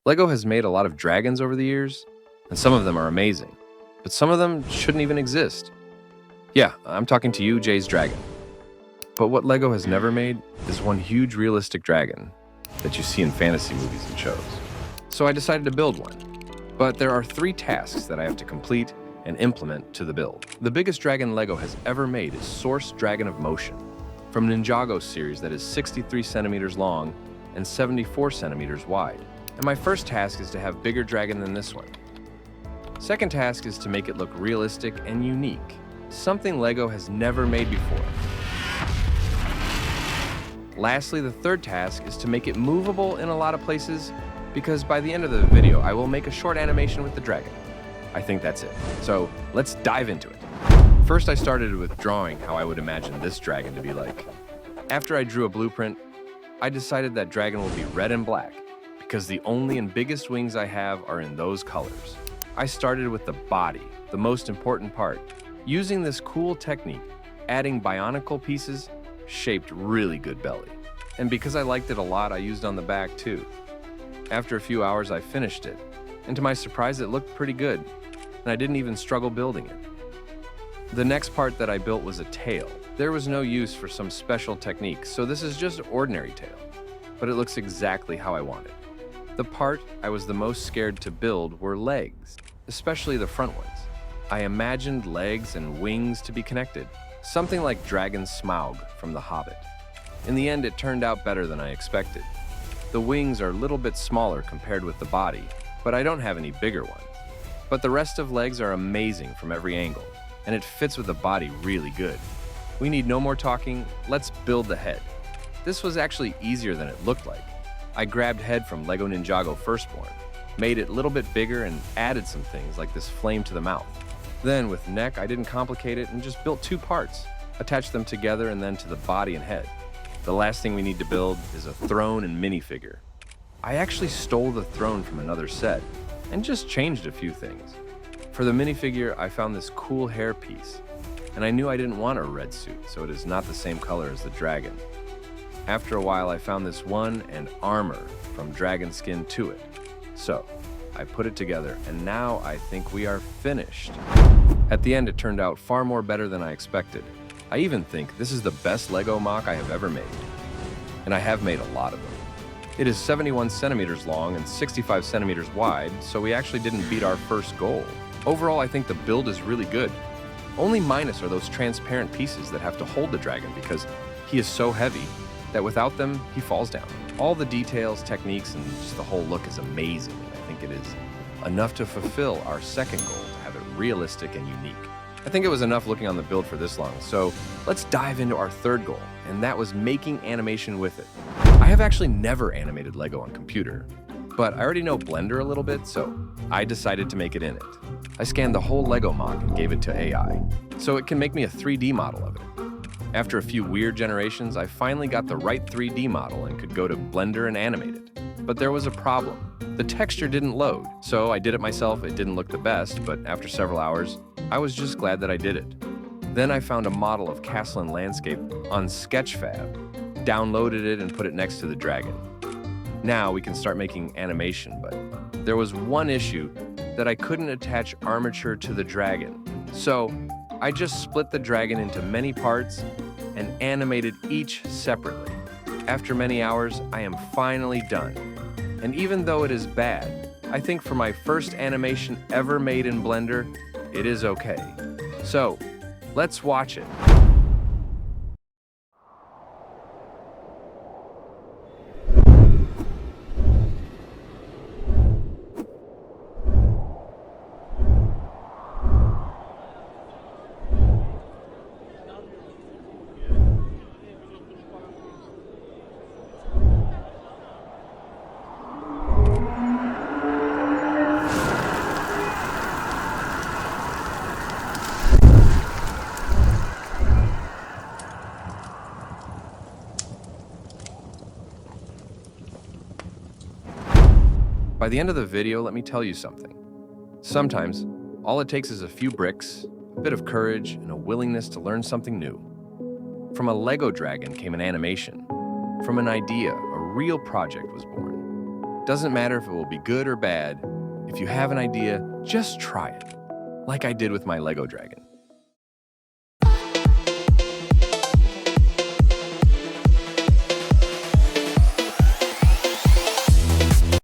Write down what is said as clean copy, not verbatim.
Lego has made a lot of dragons over the years, and some of them are amazing, but some of them shouldn't even exist. Yeah, I'm talking to you, Jay's dragon. But what Lego has never made is one huge realistic dragon that you see in fantasy movies and shows. So I decided to build one. But there are 3 tasks that I have to complete and implement to the build. The biggest dragon Lego has ever made is Source Dragon of Motion, from Ninjago series that is 63 centimeters long and 74 centimeters wide. And my first task is to have bigger dragon than this one. Second task is to make it look realistic and unique, something Lego has never made before. Lastly, the third task is to make it movable in a lot of places, because by the end of the video, I will make a short animation with the dragon. I think that's it. So let's dive into it. First, I started with drawing how I would imagine this dragon to be like. After I drew a blueprint, I decided that dragon will be red and black, because the only and biggest wings I have are in those colors. I started with the body, the most important part. Using this cool technique, adding bionicle pieces shaped really good belly. And because I liked it a lot, I used on the back too. After a few hours, I finished it, and to my surprise, it looked pretty good, and I didn't even struggle building it. The next part that I built was a tail. There was no use for some special technique, so this is just ordinary tail, but it looks exactly how I wanted. The part I was the most scared to build were legs, especially the front ones. I imagined legs and wings to be connected, something like Dragon Smaug from The Hobbit. In the end, it turned out better than I expected. The wings are a little bit smaller compared with the body, but I don't have any bigger ones. But the rest of legs are amazing from every angle, and it fits with the body really good. We need no more talking, let's build the head. This was actually easier than it looked like. I grabbed head from Lego Ninjago Firstborn, made it a little bit bigger and added some things like this flame to the mouth. Then with neck, I didn't complicate it and just built 2 parts, attached them together and then to the body and head. The last thing we need to build is a throne and minifigure. I actually stole the throne from another set and just changed a few things. For the minifigure, I found this cool hair piece, and I knew I didn't want a red suit, so it is not the same color as the dragon. After a while, I found this one and armor from dragon skin to it. So I put it together, and now I think we are finished. At the end, it turned out far more better than I expected. I even think this is the best Lego MOC I have ever made. And I have made a lot of them. It is 71 centimeters long and 65 centimeters wide, so we actually didn't beat our first goal. Overall, I think the build is really good. Only minus are those transparent pieces that have to hold the dragon because he is so heavy that without them, he falls down. All the details, techniques, and just the whole look is amazing, and I think it is enough to fulfill our second goal to have it realistic and unique. I think it was enough looking on the build for this long, so let's dive into our third goal, and that was making animation with it. I have actually never animated Lego on computer, but I already know Blender a little bit, so I decided to make it in it. I scanned the whole Lego MOC and gave it to AI, so it can make me a 3D model of it. After a few weird generations, I finally got the right 3D model and could go to Blender and animate it. But there was a problem. The texture didn't load, so I did it myself. It didn't look the best, but after several hours, I was just glad that I did it. Then I found a model of castle and landscape on Sketchfab, downloaded it and put it next to the dragon. Now we can start making animation, but there was one issue that I couldn't attach armature to the dragon. So I just split the dragon into many parts and animated each separately. After many hours, I am finally done. And even though it is bad, I think for my first animation ever made in Blender, it is okay. So, let's watch it. By the end of the video, let me tell you something. Sometimes, all it takes is a few bricks, a bit of courage, and a willingness to learn something new. From a Lego dragon came an animation. From an idea, a real project was born. Doesn't matter if it will be good or bad. If you have an idea, just try it, like I did with my Lego dragon.